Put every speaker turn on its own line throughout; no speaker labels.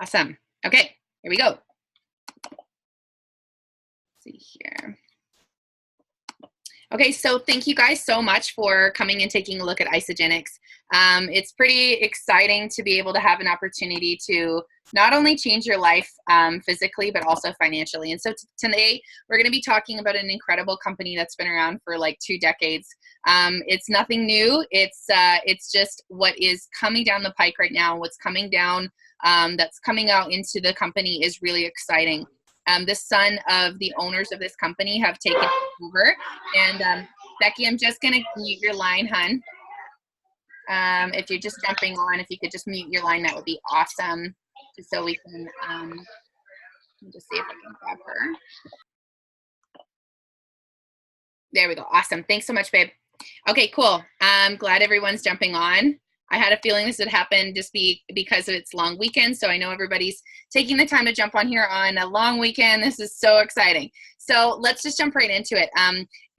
Awesome. Okay, here we go. Let's see here. Okay, so thank you guys so much for coming and taking a look at Isagenix. It's pretty exciting to be able to have an opportunity to not only change your life physically, but also financially. And so today we're going to be talking about an incredible company that's been around for like 2 decades. It's nothing new. It's just what is coming down the pike right now. What's coming down that's coming out into the company is really exciting. The son of the owners of this company have taken over. And Becky, I'm just going to mute your line, hun. If you're just jumping on, if you could just mute your line, that would be awesome. Just so we can, let me just see if I can grab her. There we go. Awesome. Thanks so much, babe. Okay, cool. I'm glad everyone's jumping on. I had a feeling this would happen just because of its long weekend. So I know everybody's taking the time to jump on here on a long weekend. This is so exciting. So let's just jump right into it.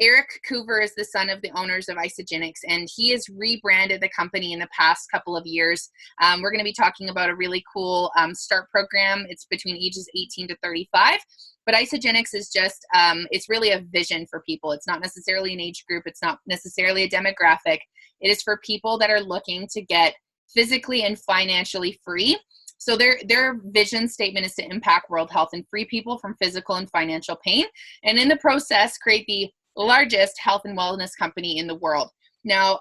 Eric Coover is the son of the owners of Isagenix, and he has rebranded the company in the past couple of years. We're going to be talking about a really cool START program. It's between ages 18 to 35. But Isagenix is just, it's really a vision for people. It's not necessarily an age group. It's not necessarily a demographic. It is for people that are looking to get physically and financially free. So their vision statement is to impact world health and free people from physical and financial pain. And in the process, create the largest health and wellness company in the world. Now,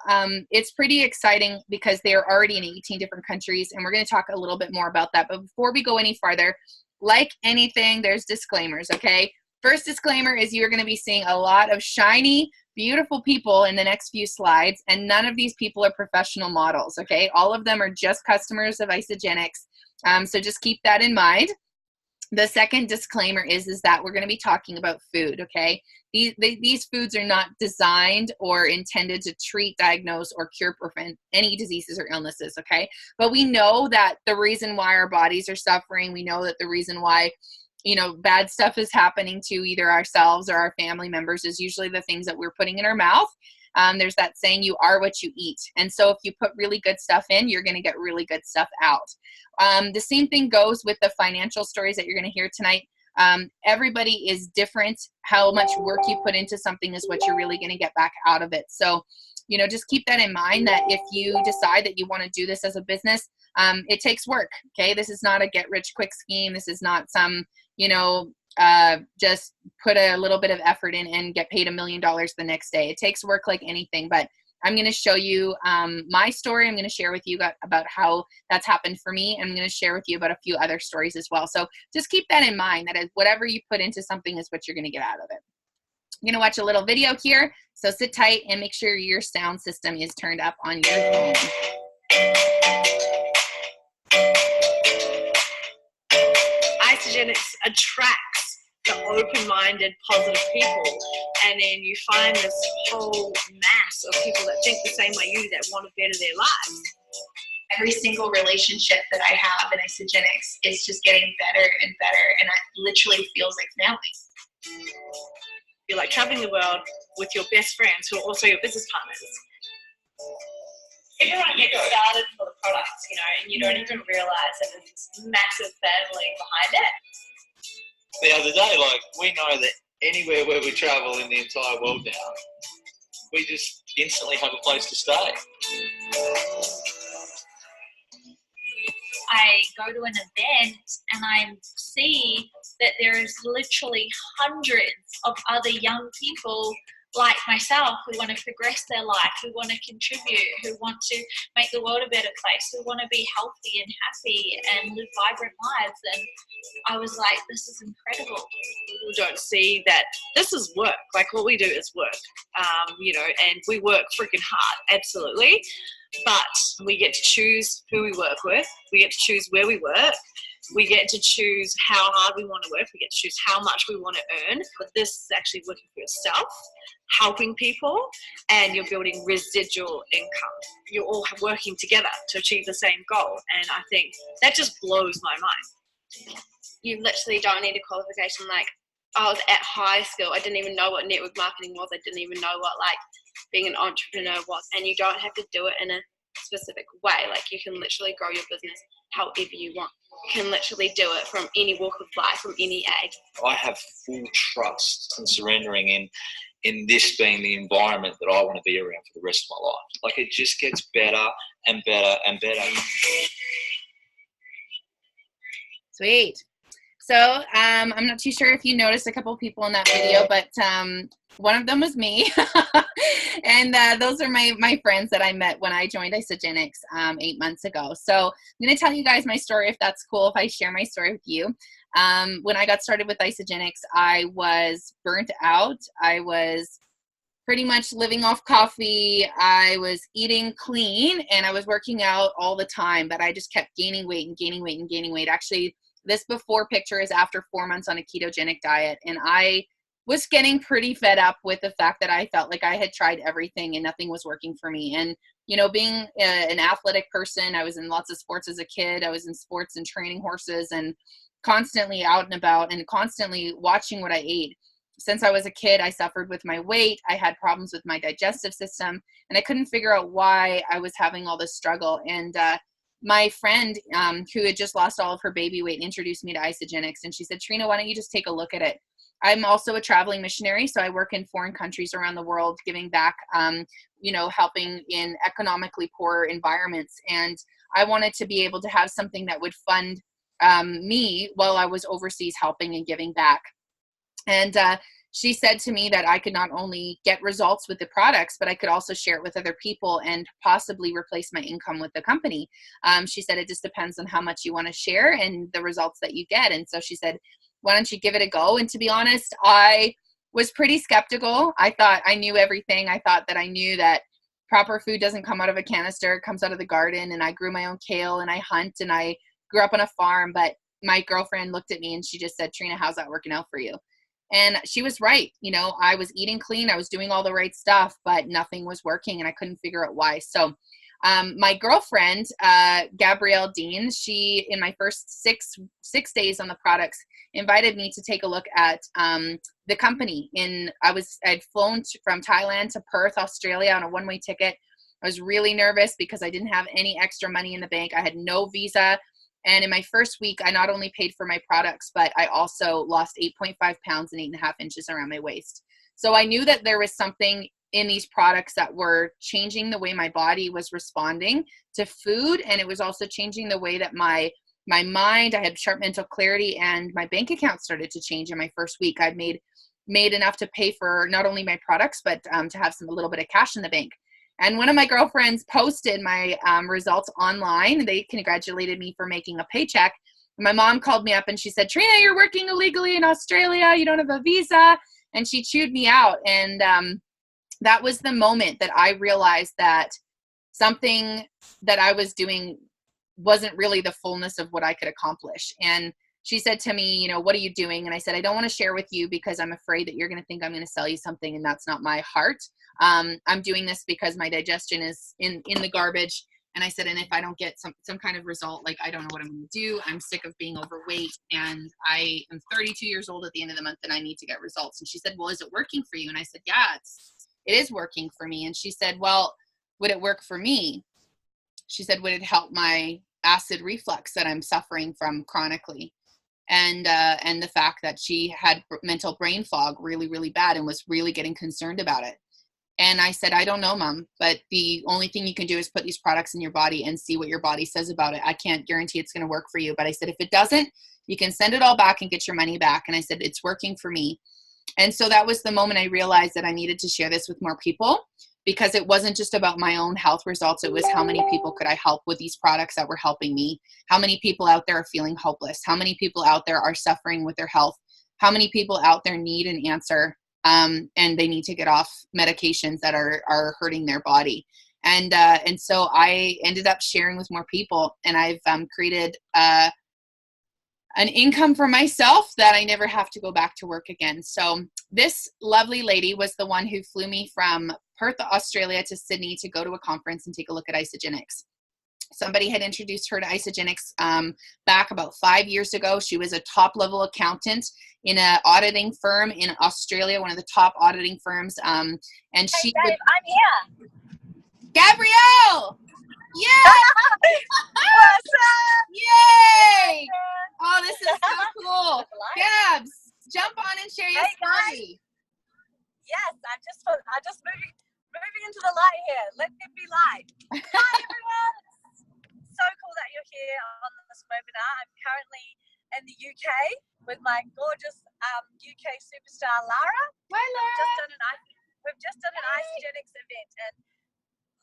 it's pretty exciting because they are already in 18 different countries. And we're going to talk a little bit more about that. But before we go any farther, like anything, there's disclaimers, okay? First disclaimer is you're going to be seeing a lot of shiny, beautiful people in the next few slides, and none of these people are professional models, okay? All of them are just customers of Isagenix, so just keep that in mind. The second disclaimer is that we're going to be talking about food, okay? These foods are not designed or intended to treat, diagnose, or cure, prevent any diseases or illnesses, okay? But we know that the reason why our bodies are suffering, we know that the reason why, you know, bad stuff is happening to either ourselves or our family members is usually the things that we're putting in our mouth. There's that saying, you are what you eat. And so if you put really good stuff in, you're going to get really good stuff out. The same thing goes with the financial stories that you're going to hear tonight. Everybody is different. How much work you put into something is what you're really going to get back out of it. So, you know, just keep that in mind, that if you decide that you want to do this as a business, it takes work. Okay. This is not a get rich quick scheme. This is not some, you know, just put a little bit of effort in and get paid $1 million the next day. It takes work like anything, but I'm going to show you my story. I'm going to share with you about how that's happened for me. And I'm going to share with you about a few other stories as well. So just keep that in mind, that whatever you put into something is what you're going to get out of it. I'm going to watch a little video here. So sit tight and make sure your sound system is turned up on your phone.
Isagenix attracts the open-minded, positive people, and then you find this whole mass of people that think the same way you do, that want to better their lives.
Every single relationship that I have in Isagenix is just getting better and better, and it literally feels like family.
You're like traveling the world with your best friends who are also your business partners. Everyone gets started for the products, you know, and you don't even realize that there's this massive family behind it.
The other day, like, we know that anywhere where we travel in the entire world now, we just instantly have a place to stay.
I go to an event and I see that there is literally hundreds of other young people like myself who want to progress their life, who want to contribute, who want to make the world a better place, who want to be healthy and happy and live vibrant lives. And I was like, this is incredible.
People don't see that this is work. Like, what we do is work, you know, and we work freaking hard, absolutely. But we get to choose who we work with. We get to choose where we work. We get to choose how hard we want to work. We get to choose how much we want to earn. But this is actually working for yourself, helping people, and you're building residual income. You're all working together to achieve the same goal. And I think that just blows my mind.
You literally don't need a qualification. Like, I was at high school. I didn't even know what network marketing was. I didn't even know what, like, being an entrepreneur was. And you don't have to do it in a specific way. Like, you can literally grow your business however you want. can literally do it from any walk of life, from any age.
I have full trust and surrendering in this being the environment that I want to be around for the rest of my life. Like, it just gets better and better and better.
Sweet. So I'm not too sure if you noticed a couple people in that video, but one of them was me. And those are my friends that I met when I joined Isagenix 8 months ago. So I'm going to tell you guys my story, if that's cool, if I share my story with you. When I got started with Isagenix, I was burnt out. I was pretty much living off coffee. I was eating clean and I was working out all the time, but I just kept gaining weight and gaining weight and gaining weight. Actually, this before picture is after 4 months on a ketogenic diet. And I was getting pretty fed up with the fact that I felt like I had tried everything and nothing was working for me. And, you know, being an athletic person, I was in lots of sports as a kid. I was in sports and training horses and constantly out and about and constantly watching what I ate. Since I was a kid, I suffered with my weight. I had problems with my digestive system, and I couldn't figure out why I was having all this struggle. And my friend who had just lost all of her baby weight introduced me to Isagenix, and she said, Trina, why don't you just take a look at it? I'm also a traveling missionary, so I work in foreign countries around the world, giving back, you know, helping in economically poor environments. And I wanted to be able to have something that would fund me while I was overseas helping and giving back. And she said to me that I could not only get results with the products, but I could also share it with other people and possibly replace my income with the company. She said, it just depends on how much you want to share and the results that you get. And so she said, why don't you give it a go? And to be honest, I was pretty skeptical. I thought I knew everything. I thought that I knew that proper food doesn't come out of a canister, it comes out of the garden. And I grew my own kale and I hunt and I grew up on a farm. But my girlfriend looked at me and she just said, Trina, how's that working out for you? And she was right. You know, I was eating clean. I was doing all the right stuff, but nothing was working and I couldn't figure out why. So my girlfriend, Gabrielle Dean, she, in my first six days on the products, invited me to take a look at the company. I'd flown from Thailand to Perth, Australia on a one-way ticket. I was really nervous because I didn't have any extra money in the bank. I had no visa. And in my first week, I not only paid for my products, but I also lost 8.5 pounds and 8.5 inches around my waist. So I knew that there was something in these products that were changing the way my body was responding to food. And it was also changing the way that my mind, I had sharp mental clarity, and my bank account started to change in my first week. I'd made enough to pay for not only my products, but to have a little bit of cash in the bank. And one of my girlfriends posted my results online. They congratulated me for making a paycheck. And my mom called me up and she said, Trina, you're working illegally in Australia. You don't have a visa. And she chewed me out. And that was the moment that I realized that something that I was doing wasn't really the fullness of what I could accomplish. And she said to me, you know, what are you doing? And I said, I don't want to share with you because I'm afraid that you're going to think I'm going to sell you something, and that's not my heart. I'm doing this because my digestion is in the garbage. And I said, and if I don't get some kind of result, like, I don't know what I'm going to do. I'm sick of being overweight, and I am 32 years old at the end of the month, and I need to get results. And she said, well, is it working for you? And I said, yeah, it is working for me. And she said, well, would it work for me? She said, would it help my acid reflux that I'm suffering from chronically? And the fact that she had mental brain fog really, really bad and was really getting concerned about it. And I said, I don't know, Mom, but the only thing you can do is put these products in your body and see what your body says about it. I can't guarantee it's going to work for you. But I said, if it doesn't, you can send it all back and get your money back. And I said, it's working for me. And so that was the moment I realized that I needed to share this with more people, because it wasn't just about my own health results. It was how many people could I help with these products that were helping me? How many people out there are feeling hopeless? How many people out there are suffering with their health? How many people out there need an answer? And they need to get off medications that are hurting their body. And so I ended up sharing with more people, and I've created an income for myself that I never have to go back to work again. So this lovely lady was the one who flew me from Perth, Australia to Sydney to go to a conference and take a look at Isagenix. Somebody had introduced her to Isagenix back about 5 years ago. She was a top-level accountant in an auditing firm in Australia, one of the top auditing firms. And she
Dave, I'm here.
Gabrielle! Yeah!
What's up?
Yay! Yay.
Yes, I'm just moving into the light here. Let there be light. Hi everyone. It's so cool that you're here on this webinar. I'm currently in the UK with my gorgeous UK superstar Lara.
Hi, Lara.
We've just done an Isagenix event, and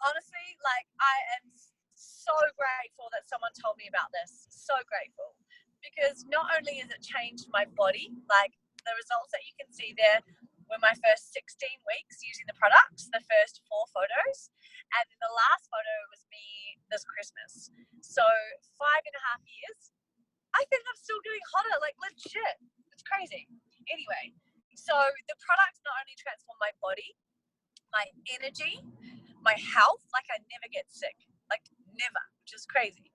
honestly, like, I am so grateful that someone told me about this. So grateful, because not only has it changed my body, like the results that you can see there were my first 16 weeks using the products, the first 4 photos, and then the last photo was me this Christmas. So 5.5 years. I think I'm still getting hotter, like legit. It's crazy. Anyway, so the products not only transform my body, my energy, my health, like I never get sick, like never, which is crazy.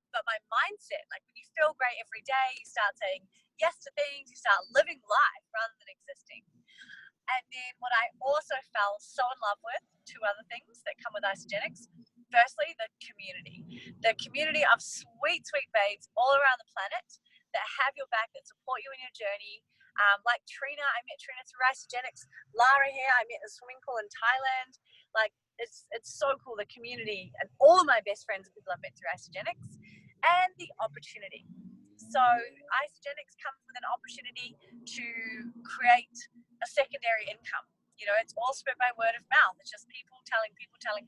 But my mindset, like when you feel great every day, you start saying yes to things, you start living life rather than existing. And then what I also fell so in love with, 2 other things that come with Isagenix. Firstly, the community of sweet, sweet babes all around the planet that have your back, that support you in your journey. Like Trina, I met Trina through Isagenix. Lara here, I met in a swimming pool in Thailand. Like, it's so cool, the community, and all of my best friends are people I've met through Isagenix. And the opportunity. So Isagenix comes with an opportunity to create a secondary income. You know, it's all spread by word of mouth. It's just people telling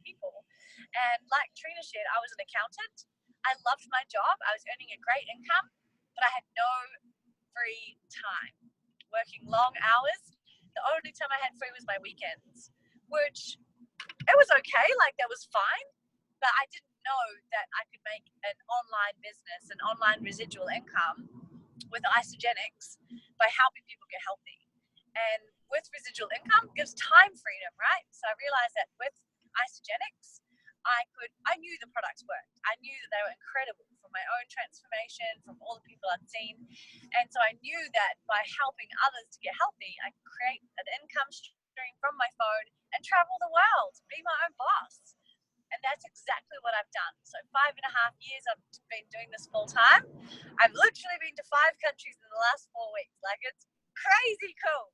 people. And like Trina shared, I was an accountant. I loved my job. I was earning a great income, but I had no free time. Working long hours. The only time I had free was my weekends, which it was okay. Like, that was fine. But I didn't know that I could make an online business, an online residual income with Isagenix by helping people get healthy. And with residual income gives time freedom, right? So I realized that with Isagenix, I knew the products worked. I knew that they were incredible from my own transformation, from all the people I'd seen. And so I knew that by helping others to get healthy, I could create an income stream from my phone and travel the world, be my own boss. And that's exactly what I've done. So 5.5 years I've been doing this full time. I've literally been to 5 countries in the last 4 weeks. Like, it's crazy cool.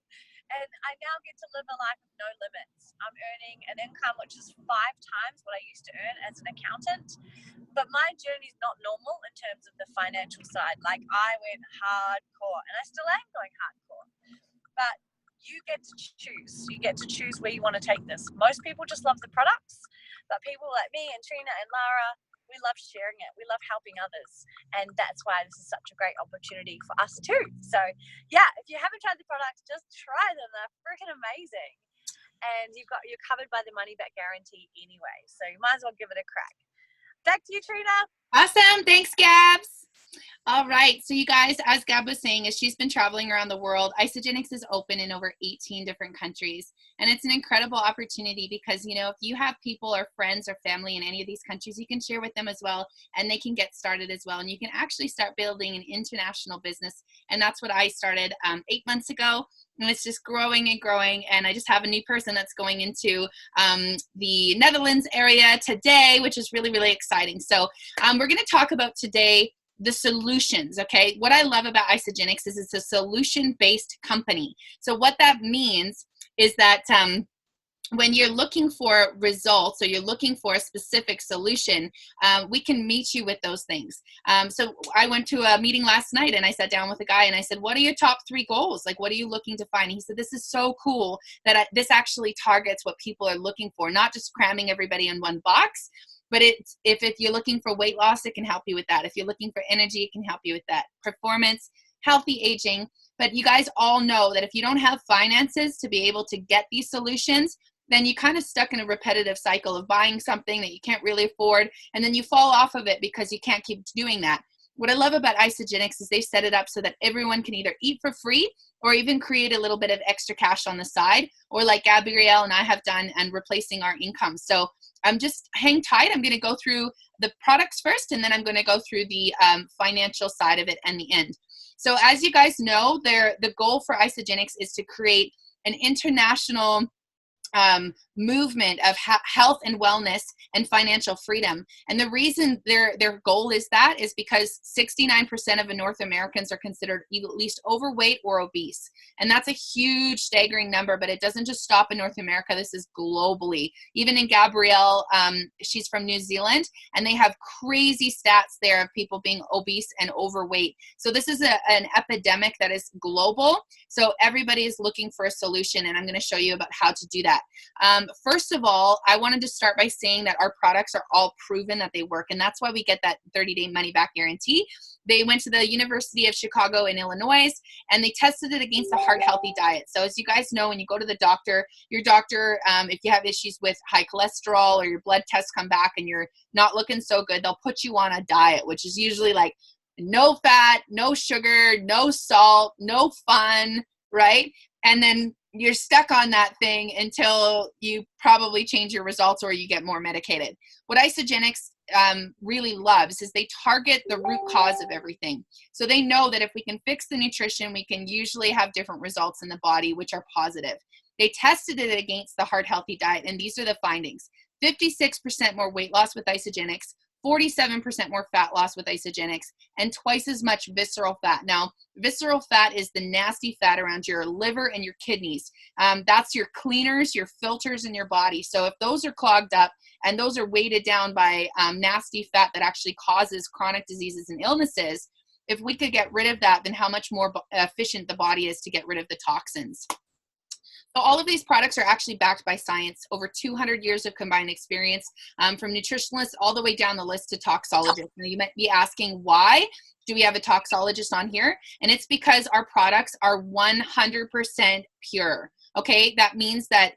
And I now get to live a life with no limits. I'm earning an income which is 5 times what I used to earn as an accountant. But my journey is not normal in terms of the financial side. Like, I went hardcore, and I still am going hardcore. But you get to choose. You get to choose where you want to take this. Most people just love the products, but people like me and Trina and Lara, we love sharing it. We love helping others. And that's why this is such a great opportunity for us too. So yeah, if you haven't tried the products, just try them. They're freaking amazing. And you're covered by the money back guarantee anyway. So you might as well give it a crack. Back to you, Trina.
Awesome. Thanks, Gabs. All right. So you guys, as Gab was saying, as she's been traveling around the world, Isagenix is open in over 18 different countries. And it's an incredible opportunity because, you know, if you have people or friends or family in any of these countries, you can share with them as well, and they can get started as well. And you can actually start building an international business. And that's what I started 8 months ago. And it's just growing and growing. And I just have a new person that's going into the Netherlands area today, which is really, really exciting. So we're going to talk about today the solutions, okay? What I love about Isagenix is it's a solution-based company. So what that means is that when you're looking for results or you're looking for a specific solution, we can meet you with those things. So I went to a meeting last night and I sat down with a guy and I said, what are your top 3 goals? Like, what are you looking to find? And he said, this is so cool that this actually targets what people are looking for, not just cramming everybody in one box. But it's if you're looking for weight loss, it can help you with that. If you're looking for energy, it can help you with that. Performance, healthy aging. But you guys all know that if you don't have finances to be able to get these solutions, then you're kind of stuck in a repetitive cycle of buying something that you can't really afford, and then you fall off of it because you can't keep doing that. What I love about Isagenix is they've set it up so that everyone can either eat for free or even create a little bit of extra cash on the side, or like Gabrielle and I have done, and replacing our income. So just hang tight. I'm going to go through the products first, and then I'm going to go through the financial side of it and the end. So as you guys know, the goal for Isagenix is to create an international movement of health and wellness and financial freedom. And the reason their goal is that is because 69% of North Americans are considered at least overweight or obese. And that's a huge staggering number, but it doesn't just stop in North America. This is globally. Even in Gabrielle, she's from New Zealand, and they have crazy stats there of people being obese and overweight. So this is an epidemic that is global. So everybody is looking for a solution, and I'm going to show you about how to do that. First of all, I wanted to start by saying that our products are all proven that they work, and that's why we get that 30-day money-back guarantee. They went to the University of Chicago in Illinois, and they tested it against the heart healthy diet. So as you guys know, when you go to the doctor, your doctor, if you have issues with high cholesterol or your blood tests come back and you're not looking so good, they'll put you on a diet, which is usually like no fat, no sugar, no salt, no fun, right? And then you're stuck on that thing until you probably change your results or you get more medicated. What Isagenix really loves is they target the root cause of everything. So they know that if we can fix the nutrition, we can usually have different results in the body, which are positive. They tested it against the heart healthy diet, and these are the findings. 56% more weight loss with Isagenix, 47% more fat loss with Isagenix, and twice as much visceral fat. Now, visceral fat is the nasty fat around your liver and your kidneys. That's your cleaners, your filters in your body. So if those are clogged up and those are weighted down by nasty fat that actually causes chronic diseases and illnesses, if we could get rid of that, then how much more efficient the body is to get rid of the toxins. So all of these products are actually backed by science, over 200 years of combined experience, from nutritionalists all the way down the list to toxologists. Now you might be asking, why do we have a toxologist on here? And it's because our products are 100% pure. Okay, that means that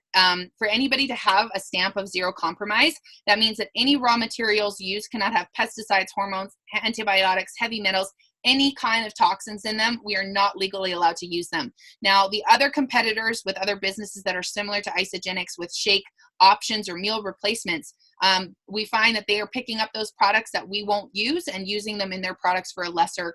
for anybody to have a stamp of zero compromise, that means that any raw materials used cannot have pesticides, hormones, antibiotics, heavy metals, any kind of toxins in them. We are not legally allowed to use them. Now, the other competitors with other businesses that are similar to Isagenix with shake options or meal replacements, we find that they are picking up those products that we won't use and using them in their products for a lesser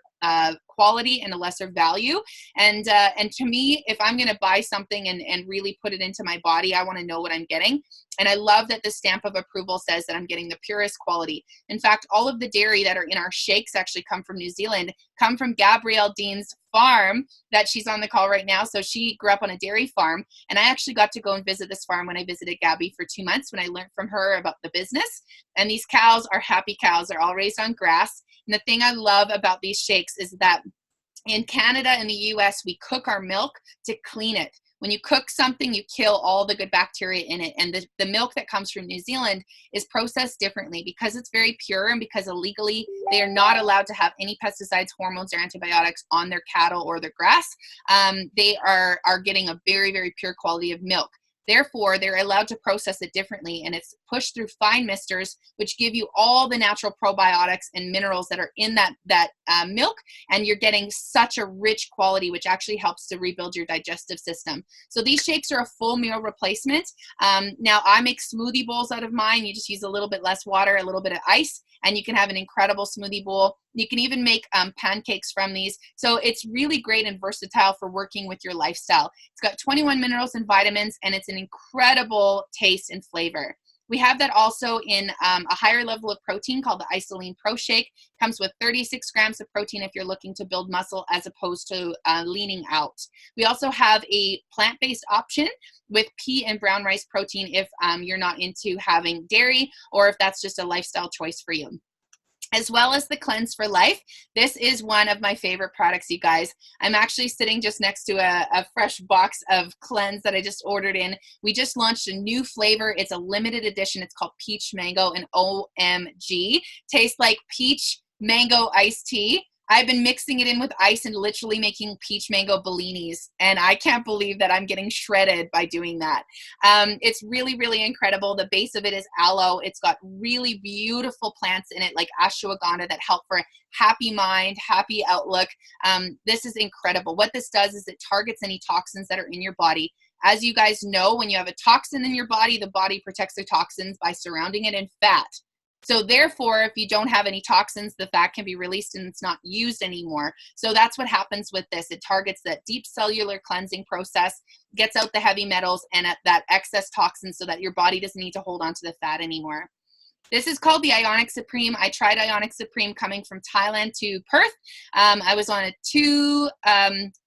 quality and a lesser value. And to me, if I'm going to buy something and really put it into my body, I want to know what I'm getting. And I love that the stamp of approval says that I'm getting the purest quality. In fact, all of the dairy that are in our shakes actually come from New Zealand, come from Gabrielle Dean's farm that she's on the call right now. So she grew up on a dairy farm, and I actually got to go and visit this farm when I visited Gabby for 2 months when I learned from her about the business. And these cows are happy cows. They're all raised on grass. And the thing I love about these shakes is that in Canada and the US, we cook our milk to clean it. When you cook something, you kill all the good bacteria in it. And the milk that comes from New Zealand is processed differently because it's very pure and because illegally they are not allowed to have any pesticides, hormones, or antibiotics on their cattle or their grass. They are getting a very, very pure quality of milk. Therefore, they're allowed to process it differently, and it's pushed through fine misters, which give you all the natural probiotics and minerals that are in that milk, and you're getting such a rich quality, which actually helps to rebuild your digestive system. So these shakes are a full meal replacement. Now, I make smoothie bowls out of mine. You just use a little bit less water, a little bit of ice, and you can have an incredible smoothie bowl. You can even make pancakes from these. So it's really great and versatile for working with your lifestyle. It's got 21 minerals and vitamins, and it's an incredible taste and flavor. We have that also in a higher level of protein called the Isoline Pro Shake. Comes with 36 grams of protein if you're looking to build muscle as opposed to leaning out. We also have a plant-based option with pea and brown rice protein if you're not into having dairy or if that's just a lifestyle choice for you. As well as the Cleanse for Life. This is one of my favorite products, you guys. I'm actually sitting just next to a fresh box of Cleanse that I just ordered in. We just launched a new flavor. It's a limited edition. It's called Peach Mango, and OMG. Tastes like peach mango iced tea. I've been mixing it in with ice and literally making peach mango bellinis, and I can't believe that I'm getting shredded by doing that. It's really, really incredible. The base of it is aloe. It's got really beautiful plants in it like ashwagandha that help for happy mind, happy outlook. This is incredible. What this does is it targets any toxins that are in your body. As you guys know, when you have a toxin in your body, the body protects the toxins by surrounding it in fat. So therefore, if you don't have any toxins, the fat can be released and it's not used anymore. So that's what happens with this. It targets that deep cellular cleansing process, gets out the heavy metals and that excess toxins so that your body doesn't need to hold on to the fat anymore. This is called the Ionic Supreme. I tried Ionic Supreme coming from Thailand to Perth. I was on a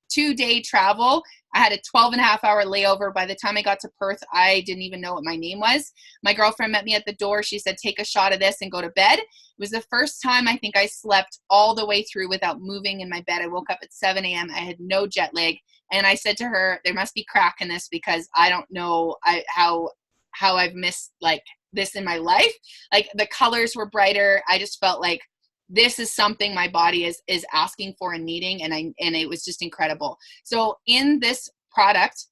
two-day travel. I had a 12.5-hour layover. By the time I got to Perth, I didn't even know what my name was. My girlfriend met me at the door. She said, take a shot of this and go to bed. It was the first time I think I slept all the way through without moving in my bed. I woke up at 7 a.m. I had no jet lag. And I said to her, there must be crack in this because I don't know how I've missed like this in my life. Like the colors were brighter. I just felt like this is something my body is asking for and needing, and it was just incredible. So in this product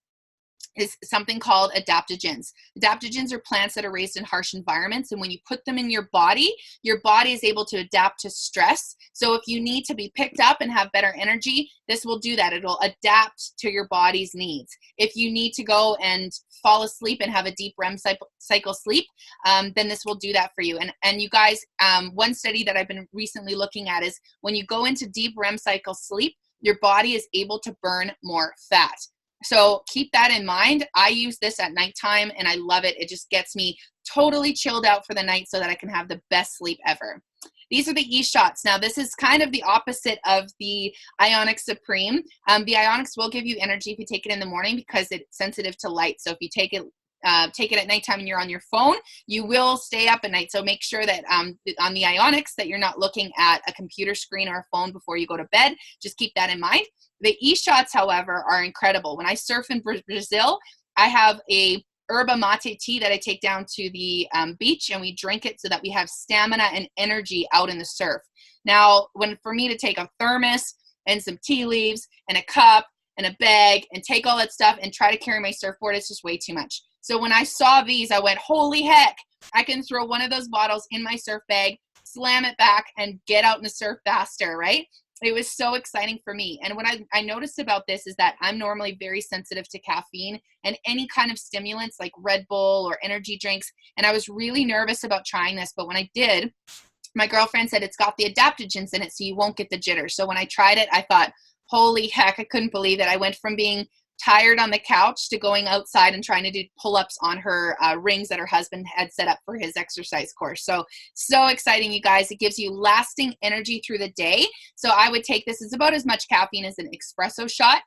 is something called adaptogens. Adaptogens are plants that are raised in harsh environments, and when you put them in your body is able to adapt to stress. So if you need to be picked up and have better energy, this will do that. It'll adapt to your body's needs. If you need to go and fall asleep and have a deep REM cycle sleep, then this will do that for you. And you guys, one study that I've been recently looking at is when you go into deep REM cycle sleep, your body is able to burn more fat. So keep that in mind. I use this at nighttime and I love it. It just gets me totally chilled out for the night so that I can have the best sleep ever. These are the E-shots. Now this is kind of the opposite of the Ionic Supreme. The Ionics will give you energy if you take it in the morning because it's sensitive to light. So if you take it at nighttime and you're on your phone, you will stay up at night. So make sure that on the Ionics that you're not looking at a computer screen or a phone before you go to bed. Just keep that in mind. The E-shots, however, are incredible. When I surf in Brazil, I have a yerba mate tea that I take down to the beach and we drink it so that we have stamina and energy out in the surf. Now, for me to take a thermos and some tea leaves and a cup and a bag and take all that stuff and try to carry my surfboard, it's just way too much. So when I saw these, I went, holy heck, I can throw one of those bottles in my surf bag, slam it back, and get out in the surf faster, right? It was so exciting for me. And what I noticed about this is that I'm normally very sensitive to caffeine and any kind of stimulants like Red Bull or energy drinks. And I was really nervous about trying this. But when I did, my girlfriend said it's got the adaptogens in it so you won't get the jitters. So when I tried it, I thought, holy heck, I couldn't believe it. I went from being tired on the couch to going outside and trying to do pull-ups on her rings that her husband had set up for his exercise course. So exciting, you guys. It gives you lasting energy through the day. So I would take this. It's about as much caffeine as an espresso shot,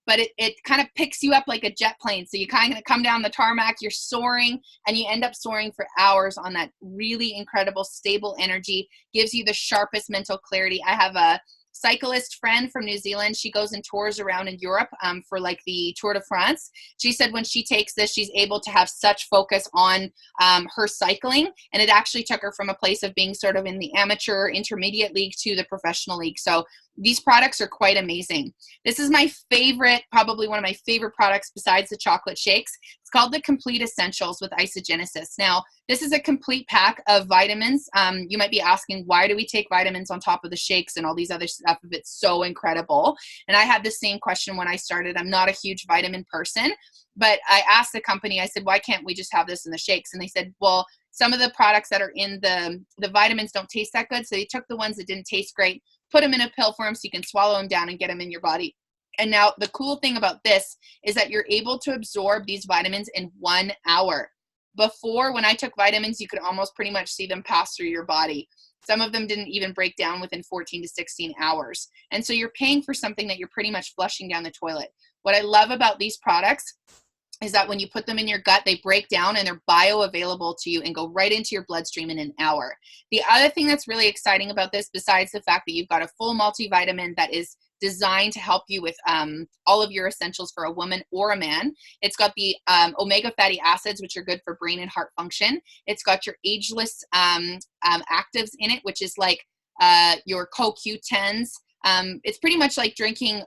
but it kind of picks you up like a jet plane. So you kind of come down the tarmac, you're soaring, and you end up soaring for hours on that really incredible, stable energy. Gives you the sharpest mental clarity. I have a cyclist friend from New Zealand. She goes and tours around in Europe for like the Tour de France. She said when she takes this, she's able to have such focus on her cycling. And it actually took her from a place of being sort of in the amateur intermediate league to the professional league. So these products are quite amazing. This is my favorite, probably one of my favorite products besides the chocolate shakes. It's called the Complete Essentials with Isogenesis. Now, this is a complete pack of vitamins. You might be asking, why do we take vitamins on top of the shakes and all these other stuff if it's so incredible? And I had the same question when I started. I'm not a huge vitamin person, but I asked the company, I said, why can't we just have this in the shakes? And they said, well, some of the products that are in the vitamins don't taste that good. So they took the ones that didn't taste great, put them in a pill form so you can swallow them down and get them in your body. And now the cool thing about this is that you're able to absorb these vitamins in 1 hour. Before, when I took vitamins, you could almost pretty much see them pass through your body. Some of them didn't even break down within 14 to 16 hours. And so you're paying for something that you're pretty much flushing down the toilet. What I love about these products is that when you put them in your gut, they break down and they're bioavailable to you and go right into your bloodstream in an hour. The other thing that's really exciting about this, besides the fact that you've got a full multivitamin that is designed to help you with all of your essentials for a woman or a man. It's got the omega fatty acids, which are good for brain and heart function. It's got your ageless actives in it, which is like your CoQ10s. It's pretty much like drinking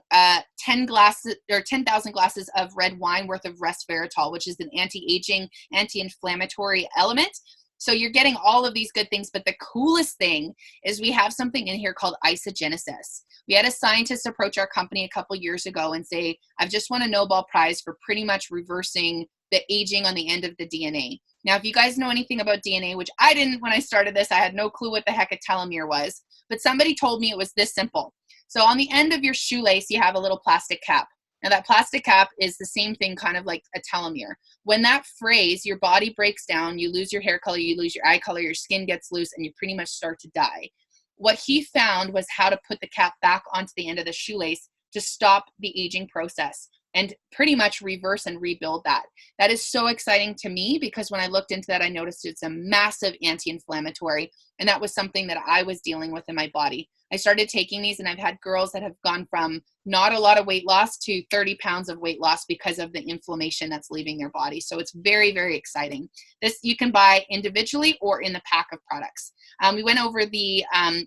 10 glasses or 10,000 glasses of red wine worth of resveratrol, which is an anti-aging, anti-inflammatory element. So you're getting all of these good things, but the coolest thing is we have something in here called isogenesis. We had a scientist approach our company a couple years ago and say, I've just won a Nobel Prize for pretty much reversing the aging on the end of the DNA. Now, if you guys know anything about DNA, which I didn't when I started this, I had no clue what the heck a telomere was, but somebody told me it was this simple. So on the end of your shoelace, you have a little plastic cap. Now that plastic cap is the same thing, kind of like a telomere. When that frays, your body breaks down, you lose your hair color, you lose your eye color, your skin gets loose, and you pretty much start to die. What he found was how to put the cap back onto the end of the shoelace to stop the aging process and pretty much reverse and rebuild that. That is so exciting to me because when I looked into that, I noticed it's a massive anti-inflammatory, and that was something that I was dealing with in my body. I started taking these, and I've had girls that have gone from not a lot of weight loss to 30 pounds of weight loss because of the inflammation that's leaving their body. So it's very, very exciting. This you can buy individually or in the pack of products. We went over the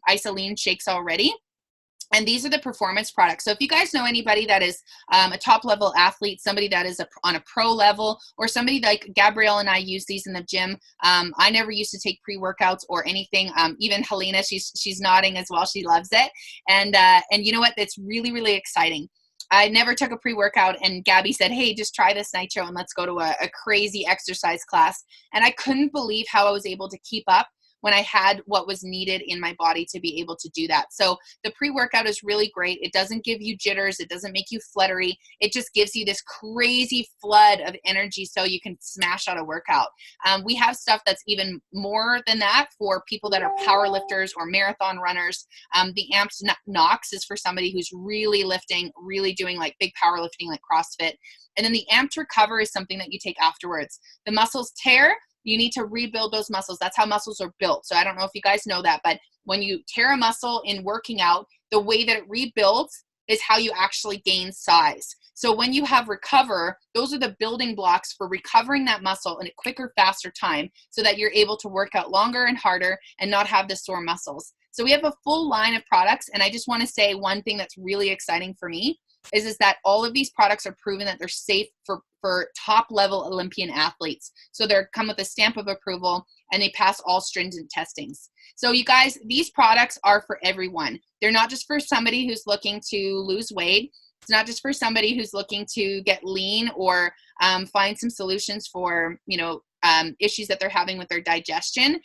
Isoline shakes already. And these are the performance products. So if you guys know anybody that is a top level athlete, somebody that is on a pro level, or somebody like Gabrielle and I use these in the gym. I never used to take pre-workouts or anything. Even Helena, she's nodding as well. She loves it. And you know what? It's really, really exciting. I never took a pre-workout, and Gabby said, hey, just try this Nitro and let's go to a crazy exercise class. And I couldn't believe how I was able to keep up when I had what was needed in my body to be able to do that. So the pre-workout is really great. It doesn't give you jitters. It doesn't make you fluttery. It just gives you this crazy flood of energy so you can smash out a workout. We have stuff that's even more than that for people that are power lifters or marathon runners. The Amped Nox is for somebody who's really lifting, really doing like big powerlifting like CrossFit. And then the Amped Recover is something that you take afterwards. The muscles tear, you need to rebuild those muscles. That's how muscles are built. So I don't know if you guys know that, but when you tear a muscle in working out, the way that it rebuilds is how you actually gain size. So when you have Recover, those are the building blocks for recovering that muscle in a quicker, faster time so that you're able to work out longer and harder and not have the sore muscles. So we have a full line of products. And I just want to say one thing that's really exciting for me is that all of these products are proven that they're safe for top level Olympian athletes. So they're come with a stamp of approval and they pass all stringent testings. So you guys, these products are for everyone. They're not just for somebody who's looking to lose weight. It's not just for somebody who's looking to get lean or find some solutions for, issues that they're having with their digestion.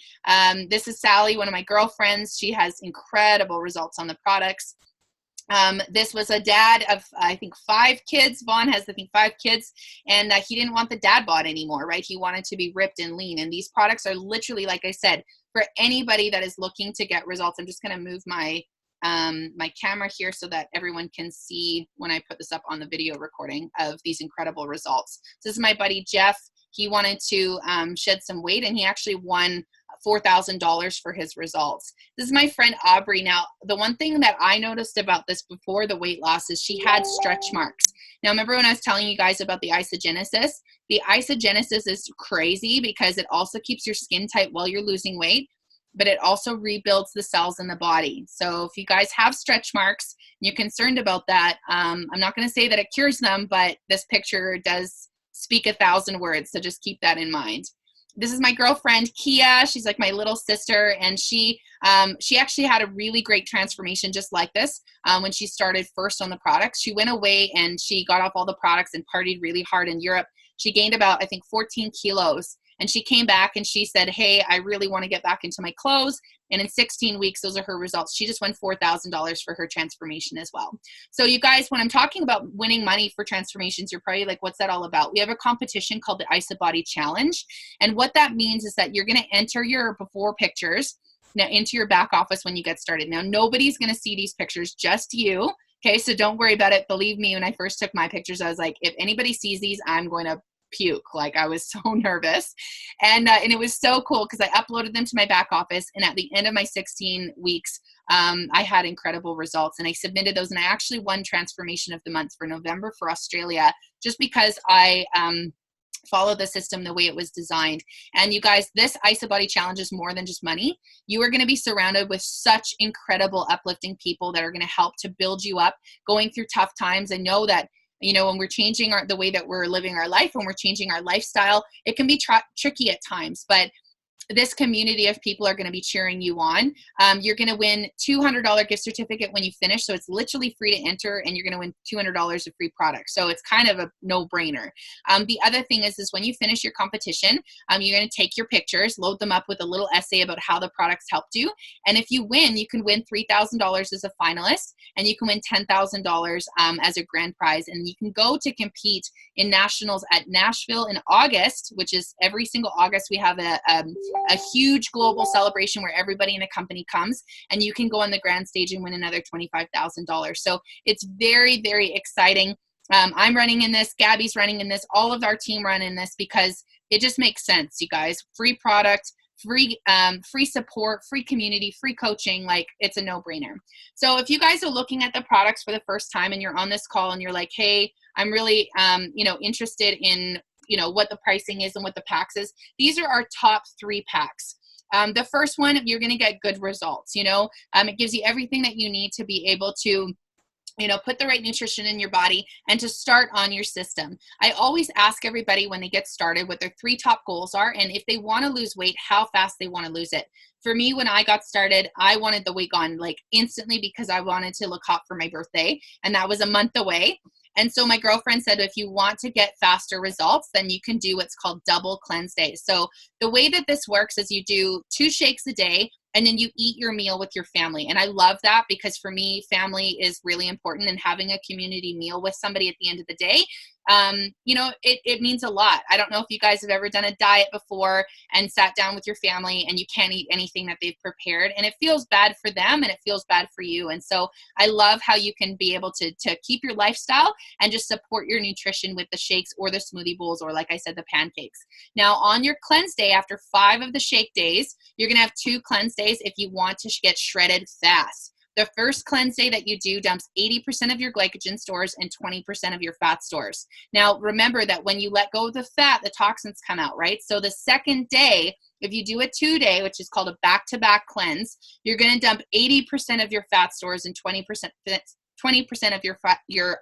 This is Sally, one of my girlfriends. She has incredible results on the products. This was a dad of, I think, 5 kids. Vaughn has, I think, 5 kids, and he didn't want the dad bod anymore, right? He wanted to be ripped and lean. And these products are literally, like I said, for anybody that is looking to get results. I'm just going to move my my camera here so that everyone can see when I put this up on the video recording of these incredible results. So this is my buddy, Jeff. He wanted to shed some weight, and he actually won $4,000 for his results. This is my friend Aubrey. Now, the one thing that I noticed about this before the weight loss is she had stretch marks. Now, remember when I was telling you guys about the isogenesis? The isogenesis is crazy because it also keeps your skin tight while you're losing weight, but it also rebuilds the cells in the body. So if you guys have stretch marks and you're concerned about that, I'm not going to say that it cures them, but this picture does speak 1,000 words. So just keep that in mind. This is my girlfriend, Kia. She's like my little sister, and she actually had a really great transformation just like this when she started first on the products. She went away and she got off all the products and partied really hard in Europe. She gained about, I think, 14 kilos. And she came back and she said, hey, I really want to get back into my clothes. And in 16 weeks, those are her results. She just won $4,000 for her transformation as well. So you guys, when I'm talking about winning money for transformations, you're probably like, what's that all about? We have a competition called the IsaBody Challenge. And what that means is that you're going to enter your before pictures now into your back office when you get started. Now, nobody's going to see these pictures, just you. Okay, so don't worry about it. Believe me, when I first took my pictures, I was like, if anybody sees these, I'm going to puke. Like, I was so nervous. And it was so cool because I uploaded them to my back office. And at the end of my 16 weeks, I had incredible results. And I submitted those. And I actually won Transformation of the Month for November for Australia just because I follow the system the way it was designed. And you guys, this IsaBody Challenge is more than just money. You are going to be surrounded with such incredible uplifting people that are going to help to build you up going through tough times. I know that, you know, when we're changing the way that we're living our life, when we're changing our lifestyle, it can be tricky at times. But this community of people are going to be cheering you on. You're going to win $200 gift certificate when you finish. So it's literally free to enter, and you're going to win $200 of free products. So it's kind of a no-brainer. The other thing is when you finish your competition, you're going to take your pictures, load them up with a little essay about how the products helped you. And if you win, you can win $3,000 as a finalist, and you can win $10,000 as a grand prize. And you can go to compete in nationals at Nashville in August, which is every single August. We have a huge global celebration where everybody in the company comes, and you can go on the grand stage and win another $25,000. So it's very, very exciting. I'm running in this, Gabby's running in this, all of our team run in this because it just makes sense, you guys. Free product, free support, free community, free coaching, like it's a no-brainer. So if you guys are looking at the products for the first time and you're on this call and you're like, hey, I'm really interested in what the pricing is and what the packs is. These are our top 3 packs. The first one, you're going to get good results. It gives you everything that you need to be able to put the right nutrition in your body and to start on your system. I always ask everybody when they get started what their 3 top goals are, and if they want to lose weight, how fast they want to lose it. For me, when I got started, I wanted the weight gone like instantly because I wanted to look hot for my birthday, and that was a month away. And so my girlfriend said, if you want to get faster results, then you can do what's called double cleanse days. So the way that this works is you do 2 shakes a day, and then you eat your meal with your family. And I love that because for me, family is really important, and having a community meal with somebody at the end of the day, it means a lot. I don't know if you guys have ever done a diet before and sat down with your family and you can't eat anything that they've prepared, and it feels bad for them and it feels bad for you. And so I love how you can be able to keep your lifestyle and just support your nutrition with the shakes or the smoothie bowls, or like I said, the pancakes. Now on your cleanse day, after 5 of the shake days, you're going to have 2 cleanse days if you want to get shredded fast. The first cleanse day that you do dumps 80% of your glycogen stores and 20% of your fat stores. Now, remember that when you let go of the fat, the toxins come out, right? So the second day, if you do a 2-day, which is called a back-to-back cleanse, you're going to dump 80% of your fat stores and 20% of your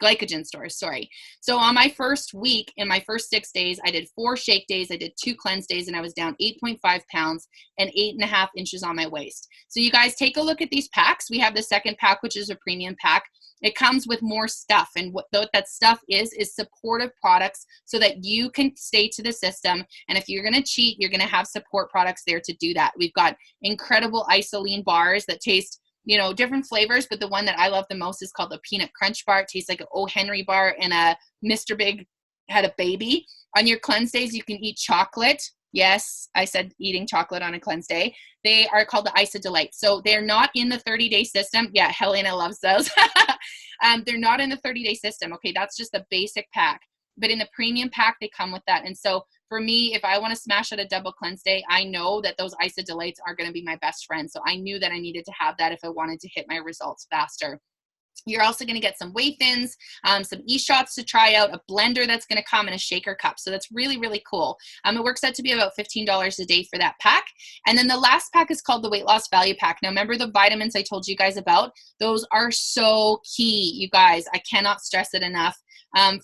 glycogen stores, sorry. So on my first week, in my first 6 days, I did 4 shake days, I did 2 cleanse days, and I was down 8.5 pounds and 8.5 inches on my waist. So you guys take a look at these packs. We have the second pack, which is a premium pack. It comes with more stuff, and what that stuff is supportive products so that you can stay to the system. And if you're going to cheat, you're going to have support products there to do that. We've got incredible isoline bars that taste different flavors, but the one that I love the most is called the Peanut Crunch Bar. It tastes like an O. Henry bar, and a Mr. Big had a baby. On your cleanse days, you can eat chocolate. Yes, I said eating chocolate on a cleanse day. They are called the Isa Delight. So they're not in the 30-day system. Yeah, Helena loves those. They're not in the 30-day system. Okay, that's just the basic pack. But in the premium pack, they come with that. And so for me, if I want to smash out a double cleanse day, I know that those Isa Delights are going to be my best friend. So I knew that I needed to have that if I wanted to hit my results faster. You're also going to get some whey thins, some e-shots to try out, a blender that's going to come, and a shaker cup. So that's really, really cool. It works out to be about $15 a day for that pack. And then the last pack is called the Weight Loss Value Pack. Now, remember the vitamins I told you guys about? Those are so key, you guys. I cannot stress it enough.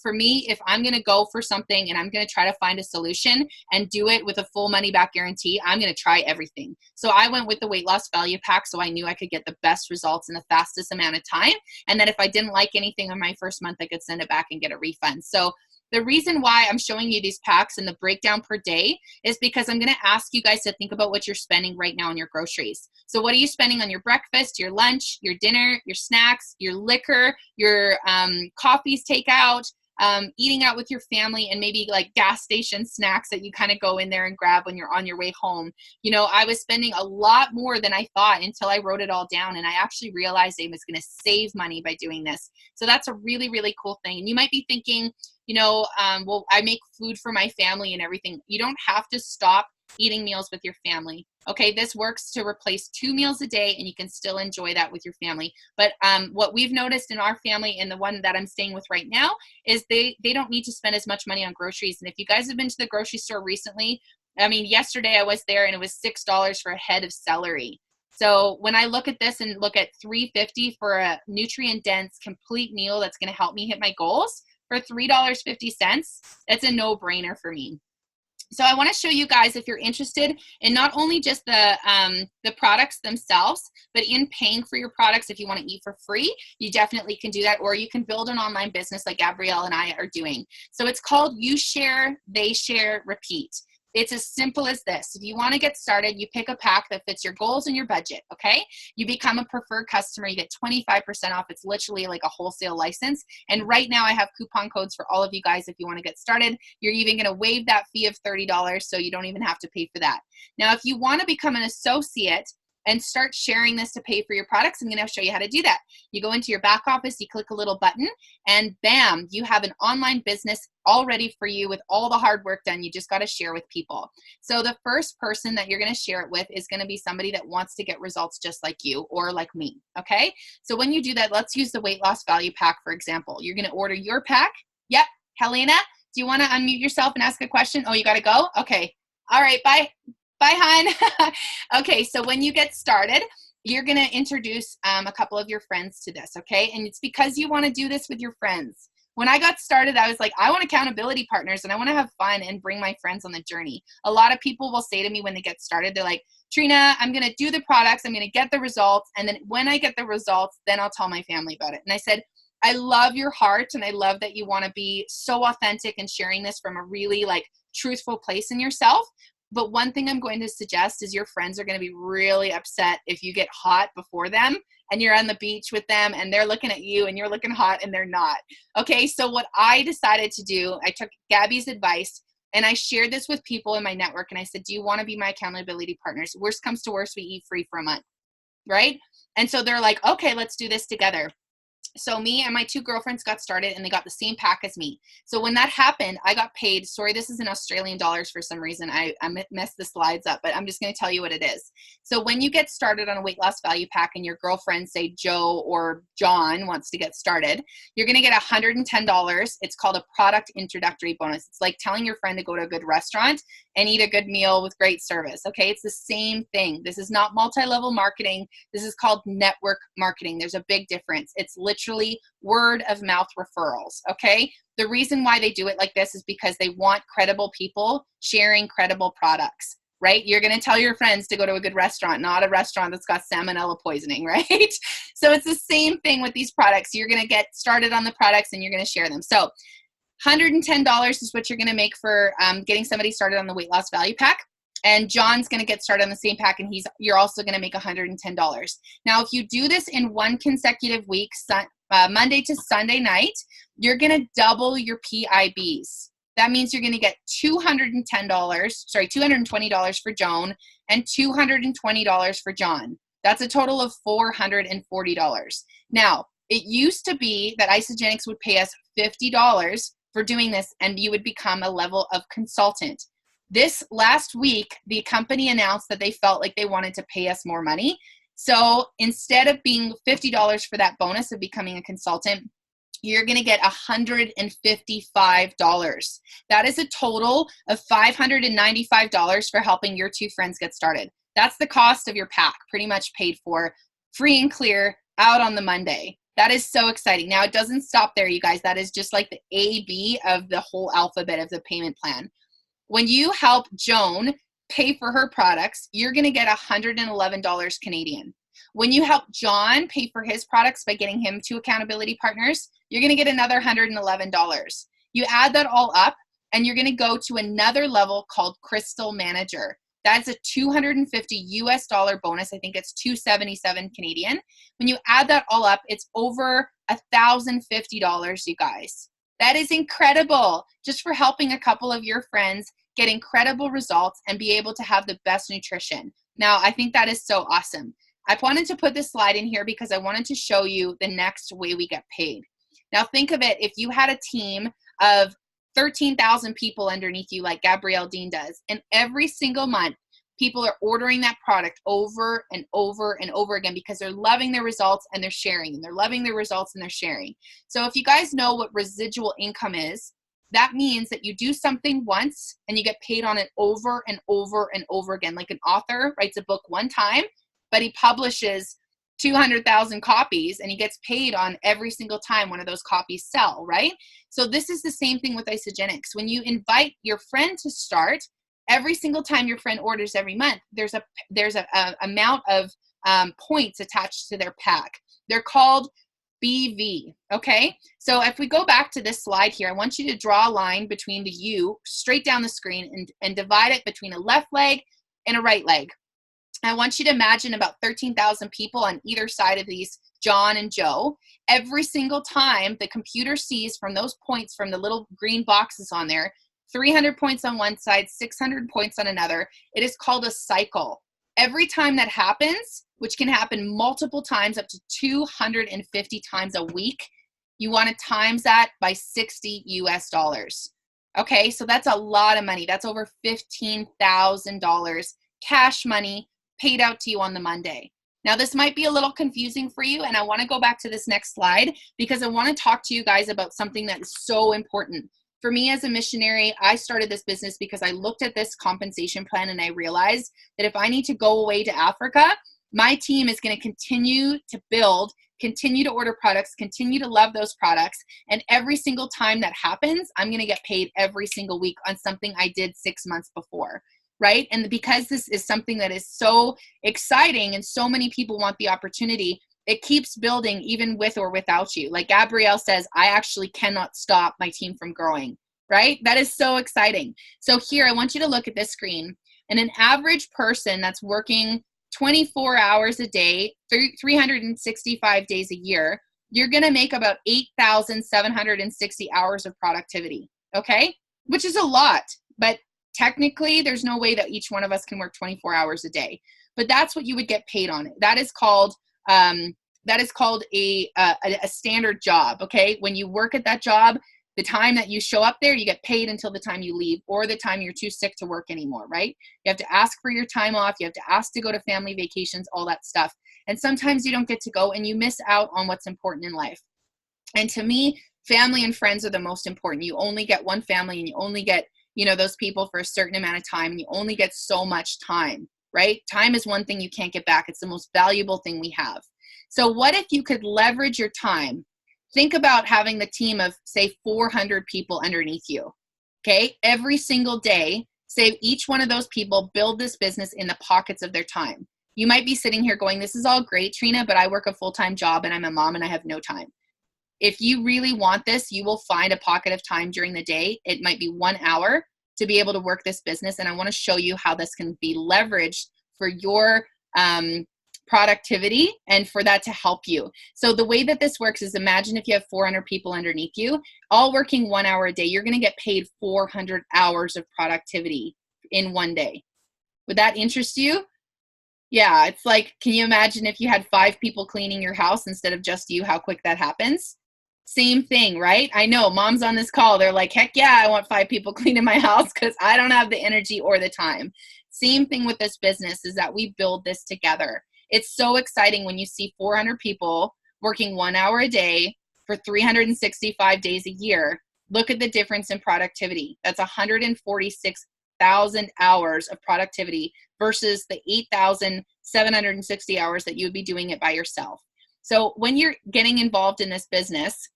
For me, if I'm going to go for something and I'm going to try to find a solution and do it with a full money back guarantee, I'm going to try everything. So I went with the Weight Loss Value Pack, so I knew I could get the best results in the fastest amount of time. And that if I didn't like anything in my first month, I could send it back and get a refund. So the reason why I'm showing you these packs and the breakdown per day is because I'm going to ask you guys to think about what you're spending right now on your groceries. So what are you spending on your breakfast, your lunch, your dinner, your snacks, your liquor, your coffees takeout, eating out with your family, and maybe like gas station snacks that you kind of go in there and grab when you're on your way home. I was spending a lot more than I thought until I wrote it all down, and I actually realized I was going to save money by doing this. So that's a really, really cool thing. And you might be thinking, well, I make food for my family and everything. You don't have to stop eating meals with your family. Okay, this works to replace 2 meals a day, and you can still enjoy that with your family. But what we've noticed in our family, and the one that I'm staying with right now, is they don't need to spend as much money on groceries. And if you guys have been to the grocery store recently, yesterday I was there and it was $6 for a head of celery. So when I look at this and look at $3.50 for a nutrient-dense complete meal that's going to help me hit my goals for $3.50, it's a no-brainer for me. So I want to show you guys, if you're interested in not only just the products themselves, but in paying for your products. If you want to eat for free, you definitely can do that, or you can build an online business like Gabrielle and I are doing. So it's called You Share, They Share, Repeat. It's as simple as this. If you want to get started, you pick a pack that fits your goals and your budget, okay? You become a preferred customer. You get 25% off. It's literally like a wholesale license. And right now I have coupon codes for all of you guys if you want to get started. You're even going to waive that fee of $30, so you don't even have to pay for that. Now, if you want to become an associate and start sharing this to pay for your products, I'm going to show you how to do that. You go into your back office, you click a little button, and bam, you have an online business all ready for you with all the hard work done. You just got to share with people. So the first person that you're going to share it with is going to be somebody that wants to get results just like you or like me, okay? So when you do that, let's use the weight loss value pack, for example. You're going to order your pack. Yep. Helena, do you want to unmute yourself and ask a question? Oh, you got to go? Okay. All right. Bye. Bye, hon. Okay, so when you get started, you're going to introduce a couple of your friends to this, okay? And it's because you want to do this with your friends. When I got started, I was like, I want accountability partners and I want to have fun and bring my friends on the journey. A lot of people will say to me when they get started, they're like, Trina, I'm going to do the products, I'm going to get the results, and then when I get the results, then I'll tell my family about it. And I said, I love your heart and I love that you want to be so authentic and sharing this from a really like truthful place in yourself. But one thing I'm going to suggest is your friends are going to be really upset if you get hot before them and you're on the beach with them and they're looking at you and you're looking hot and they're not. Okay, so what I decided to do, I took Gabby's advice and I shared this with people in my network and I said, do you want to be my accountability partners? Worst comes to worst, we eat free for a month, right? And so they're like, okay, let's do this together. So me and my two girlfriends got started and they got the same pack as me. So when that happened, I got paid. Sorry, this is in Australian dollars for some reason. I messed the slides up, but I'm just going to tell you what it is. So when you get started on a weight loss value pack and your girlfriend, say Joe or John, wants to get started, you're going to get $110. It's called a product introductory bonus. It's like telling your friend to go to a good restaurant and eat a good meal with great service. Okay, it's the same thing. This is not multi-level marketing. This is called network marketing. There's a big difference. It's literally word of mouth referrals. Okay, the reason why they do it like this is because they want credible people sharing credible products, right? You're going to tell your friends to go to a good restaurant, not a restaurant that's got salmonella poisoning, right? So it's the same thing with these products. You're going to get started on the products and you're going to share them. So $110 is what you're going to make for getting somebody started on the weight loss value pack. And John's going to get started on the same pack, and you're also going to make $110. Now, if you do this in one consecutive week, Monday to Sunday night, you're going to double your PIBs. That means you're going to get $220 for Joan and $220 for John. That's a total of $440. Now, it used to be that Isagenix would pay us $50 for doing this, and you would become a level of consultant. This last week, the company announced that they felt like they wanted to pay us more money. So instead of being $50 for that bonus of becoming a consultant, you're going to get $155. That is a total of $595 for helping your two friends get started. That's the cost of your pack, pretty much paid for, free and clear, out on the Monday. That is so exciting. Now, it doesn't stop there, you guys. That is just like the A-B of the whole alphabet of the payment plan. When you help Joan pay for her products, you're going to get $111 Canadian. When you help John pay for his products by getting him 2 accountability partners, you're going to get another $111. You add that all up, and you're going to go to another level called Crystal Manager. That's a $250 US bonus. I think it's $277 Canadian. When you add that all up, it's over $1,050, you guys. That is incredible, just for helping a couple of your friends get incredible results and be able to have the best nutrition. Now, I think that is so awesome. I wanted to put this slide in here because I wanted to show you the next way we get paid. Now, think of it, if you had a team of 13,000 people underneath you like Gabrielle Dean does, and every single month, people are ordering that product over and over and over again because they're loving their results and they're sharing, and they're loving their results and they're sharing. So if you guys know what residual income is, that means that you do something once and you get paid on it over and over and over again. Like an author writes a book one time, but he publishes 200,000 copies and he gets paid on every single time one of those copies sell, right? So this is the same thing with Isagenix. When you invite your friend to start, Every single time your friend orders every month, there's a amount of points attached to their pack. They're called BV, okay? So if we go back to this slide here, I want you to draw a line between the U straight down the screen and divide it between a left leg and a right leg. I want you to imagine about 13,000 people on either side of these John and Joe. Every single time the computer sees from those points from the little green boxes on there, 300 points on one side, 600 points on another, it is called a cycle. Every time that happens, which can happen multiple times, up to 250 times a week, you want to times that by 60 US dollars. Okay, so that's a lot of money. That's over $15,000 cash money paid out to you on the Monday. Now, this might be a little confusing for you, and I want to go back to this next slide because I want to talk to you guys about something that is so important. For me as a missionary, I started this business because I looked at this compensation plan and I realized that if I need to go away to Africa, my team is going to continue to build, continue to order products, continue to love those products, and every single time that happens, I'm going to get paid every single week on something I did 6 months before. Right? And because this is something that is so exciting and so many people want the opportunity, it keeps building even with or without you. Like Gabrielle says, I actually cannot stop my team from growing, right? That is so exciting. So here, I want you to look at this screen, and an average person that's working 24 hours a day, 365 days a year, you're going to make about 8,760 hours of productivity, okay? Which is a lot, but technically, there's no way that each one of us can work 24 hours a day, but that's what you would get paid on it. That is called a standard job. Okay, when you work at that job, the time that you show up there, you get paid until the time you leave or the time you're too sick to work anymore. Right? You have to ask for your time off. You have to ask to go to family vacations, all that stuff. And sometimes you don't get to go, and you miss out on what's important in life. And to me, family and friends are the most important. You only get one family, and you only get those people for a certain amount of time, and you only get so much time, right? Time is one thing you can't get back. It's the most valuable thing we have. So what if you could leverage your time? Think about having the team of, say, 400 people underneath you, okay? Every single day, say each one of those people build this business in the pockets of their time. You might be sitting here going, this is all great, Trina, but I work a full-time job and I'm a mom and I have no time. If you really want this, you will find a pocket of time during the day. It might be 1 hour to be able to work this business. And I want to show you how this can be leveraged for your productivity and for that to help you. So the way that this works is, imagine if you have 400 people underneath you, all working 1 hour a day, you're going to get paid 400 hours of productivity in one day. Would that interest you? Yeah, it's like, can you imagine if you had 5 people cleaning your house instead of just you, how quick that happens? Same thing, right? I know moms on this call, they're like, heck yeah, I want 5 people cleaning my house because I don't have the energy or the time. Same thing with this business is that we build this together. It's so exciting when you see 400 people working 1 hour a day for 365 days a year. Look at the difference in productivity. That's 146,000 hours of productivity versus the 8,760 hours that you would be doing it by yourself. So when you're getting involved in this business,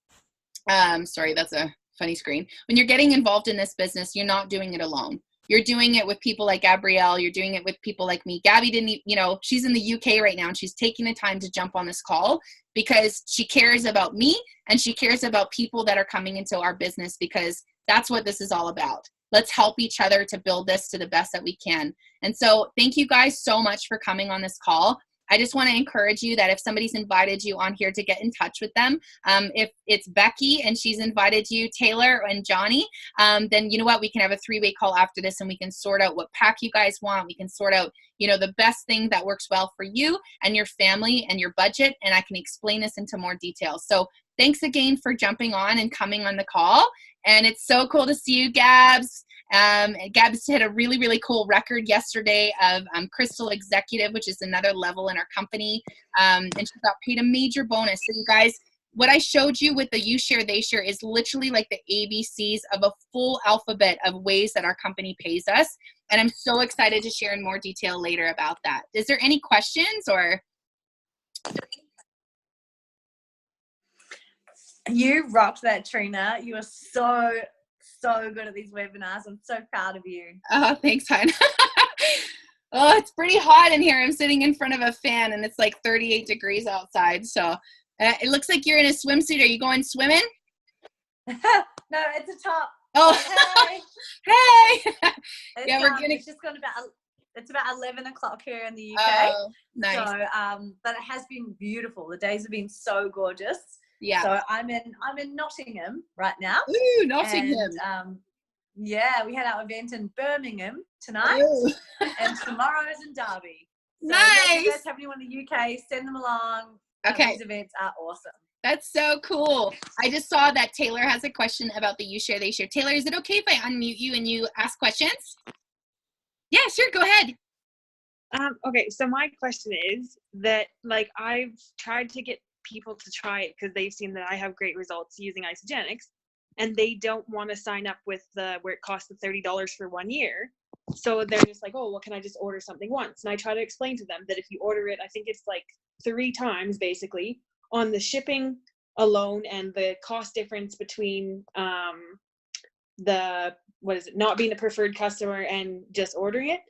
sorry, that's a funny screen. When you're getting involved in this business, you're not doing it alone. You're doing it with people like Gabrielle. You're doing it with people like me. Gabby didn't, she's in the UK right now, and she's taking the time to jump on this call because she cares about me and she cares about people that are coming into our business, because that's what this is all about. Let's help each other to build this to the best that we can. And so thank you guys so much for coming on this call. I just want to encourage you that if somebody's invited you on here, to get in touch with them. If it's Becky and she's invited you, Taylor and Johnny, then you know what? We can have a 3-way call after this, and we can sort out what pack you guys want. We can sort out, the best thing that works well for you and your family and your budget. And I can explain this into more detail. So thanks again for jumping on and coming on the call. And it's so cool to see you, Gabs. Gabs hit a really, really cool record yesterday of Crystal Executive, which is another level in our company. And she got paid a major bonus. So you guys, what I showed you with the You Share, They Share is literally like the ABCs of a full alphabet of ways that our company pays us. And I'm so excited to share in more detail later about that. Is there any questions or?
You rocked that, Trina. You were so so good at these webinars. I'm so proud of you.
Oh, thanks, hon. Oh, it's pretty hot in here. I'm sitting in front of a fan and it's like 38 degrees outside. So it looks like you're in a swimsuit. Are you going swimming?
No, it's a top.
Oh,
Hey.
hey.
It's,
Yeah, we're getting.
it's just gone it's about 11 o'clock here in the UK.
Oh, nice.
So, but it has been beautiful. The days have been so gorgeous.
Yeah.
So I'm in Nottingham right now.
Ooh, Nottingham.
And, yeah, we had our event in Birmingham tonight,
Ooh.
and tomorrow is in Derby. So
Nice.
if you guys have anyone in the UK, send them along.
Okay.
These events are awesome.
That's so cool. I just saw that Taylor has a question about the You Share, They Share. Taylor, is it okay if I unmute you and you ask questions? Yeah, sure. Go ahead.
Okay, so my question is that, like, I've tried to get people to try it because they've seen that I have great results using Isagenix, and they don't want to sign up with where it costs the $30 for 1 year. So they're just like, oh, well, can I just order something once? And I try to explain to them that if you order it, I think it's like 3 times basically on the shipping alone and the cost difference between not being a preferred customer and just ordering it,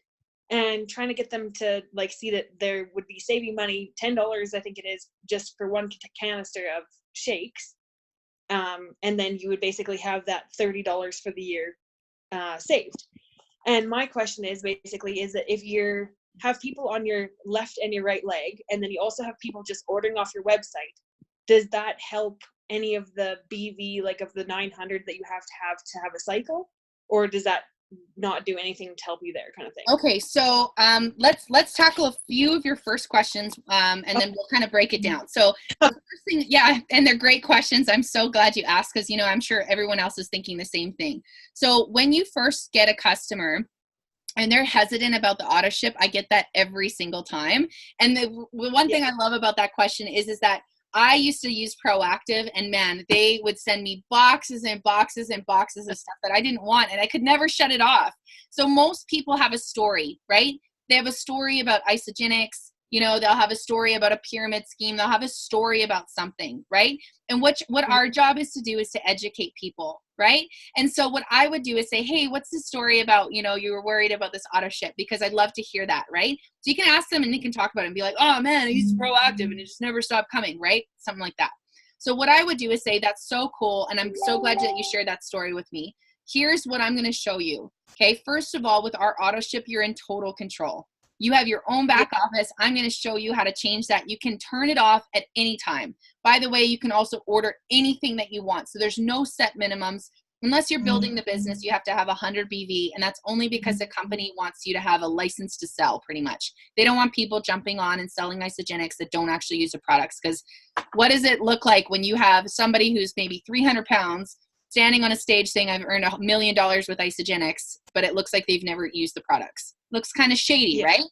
and trying to get them to like see that there would be saving money, $10 I think it is, just for 1 canister of shakes, and then you would basically have that $30 for the year saved. And my question is basically is that if you have people on your left and your right leg, and then you also have people just ordering off your website, does that help any of the BV, like of the 900 that you have to have a cycle, or does that not do anything to help you there, kind of thing?
Okay, so let's tackle a few of your first questions, and then we'll kind of break it down. So the first thing, yeah, and they're great questions. I'm so glad you asked, because I'm sure everyone else is thinking the same thing. So when you first get a customer and they're hesitant about the auto ship, I get that every single time. And the one thing I love about that question is that I used to use Proactive, and man, they would send me boxes and boxes and boxes of stuff that I didn't want, and I could never shut it off. So most people have a story, right? They have a story about Isagenix. They'll have a story about a pyramid scheme. They'll have a story about something, right? And what our job is to do is to educate people, right? And so what I would do is say, hey, what's the story about, you were worried about this auto ship, because I'd love to hear that, right? So you can ask them and you can talk about it and be like, oh man, I used Proactive and it just never stopped coming, right? Something like that. So what I would do is say, that's so cool, and I'm so glad that you shared that story with me. Here's what I'm going to show you. Okay, first of all, with our auto ship, you're in total control. You have your own back office. I'm going to show you how to change that. You can turn it off at any time. By the way, you can also order anything that you want. So there's no set minimums. Unless you're building the business, you have to have 100 BV, and that's only because the company wants you to have a license to sell, pretty much. They don't want people jumping on and selling Isagenix that don't actually use the products, because what does it look like when you have somebody who's maybe 300 pounds standing on a stage saying, I've earned $1 million with Isagenix, but it looks like they've never used the products? Looks kind of shady, right?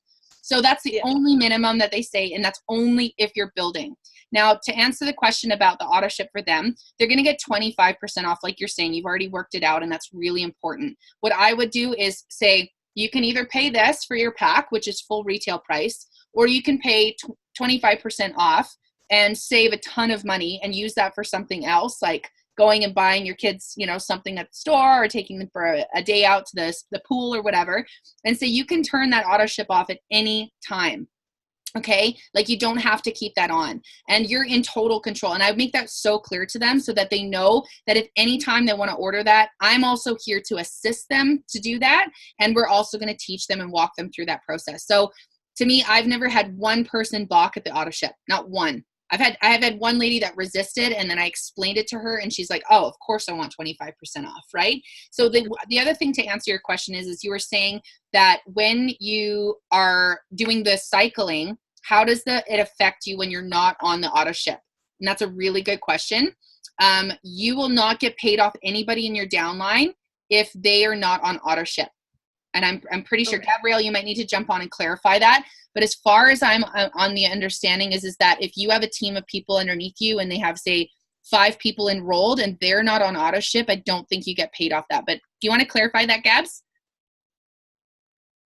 So that's the only minimum that they say, and that's only if you're building. Now, to answer the question about the auto ship for them, they're going to get 25% off, like you're saying. You've already worked it out, and that's really important. What I would do is say, you can either pay this for your pack, which is full retail price, or you can pay 25% off and save a ton of money and use that for something else, like going and buying your kids, something at the store, or taking them for a day out to the pool or whatever. And so you can turn that auto ship off at any time. Okay. Like, you don't have to keep that on, and you're in total control. And I make that so clear to them so that they know that if anytime they want to order that, I'm also here to assist them to do that. And we're also going to teach them and walk them through that process. So to me, I've never had one person balk at the auto ship, not one. I have had one lady that resisted, and then I explained it to her, and she's like, oh, of course I want 25% off, right? So the other thing to answer your question is you were saying that when you are doing the cycling, how does it affect you when you're not on the auto ship? And that's a really good question. You will not get paid off anybody in your downline if they are not on auto ship. And I'm pretty sure, Gabrielle, you might need to jump on and clarify that. But as far as I'm on the understanding is that if you have a team of people underneath you and they have, say, 5 people enrolled and they're not on auto ship, I don't think you get paid off that. But do you want to clarify that, Gabs?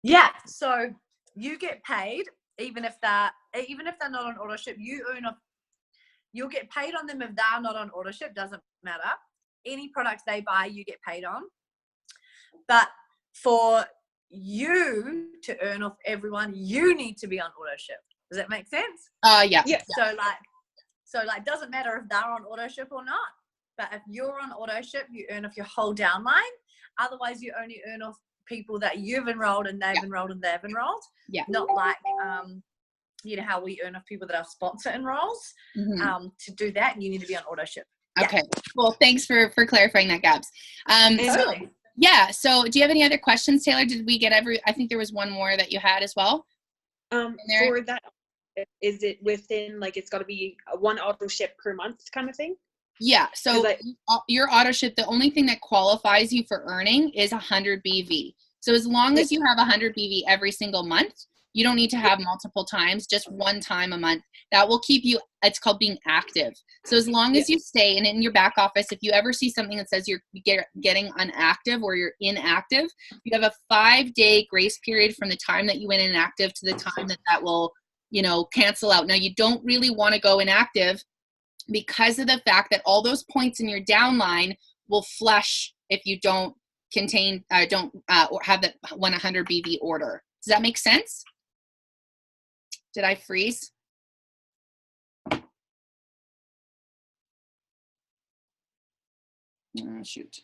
Yeah. So you get paid even if they're not on auto ship. You'll get paid on them if they're not on auto ship. Doesn't matter. Any products they buy, you get paid on. But for you to earn off everyone, you need to be on auto ship. Does that make sense?
Yeah.
Yeah.
So like doesn't matter if they're on auto ship or not, but if you're on auto ship, you earn off your whole downline. Otherwise, you only earn off people that you've enrolled and they've enrolled and they've enrolled.
Yeah.
Not like you know how we earn off people that our sponsor enrolls. To do that, you need to be on auto ship.
Okay. Well, thanks for clarifying that, Gabs.
Totally.
Yeah. So do you have any other questions, Taylor? Did we get I think there was one more that you had as well.
For that, is it within, like, it's got to be one auto ship per month kind of thing?
Yeah. So your auto ship, the only thing that qualifies you for earning is 100 BV. So as long as you have 100 BV every single month, you don't need to have multiple times, just one time a month. That will keep you, it's called being active. So as long as you stay, and in your back office, if you ever see something that says you're getting inactive or you're inactive, you have a 5-day grace period from the time that you went inactive to the time that will, you know, cancel out. Now, you don't really want to go inactive because of the fact that all those points in your downline will flush if you don't or have that 100 BV order. Does that make sense? Did I freeze? Oh, shoot.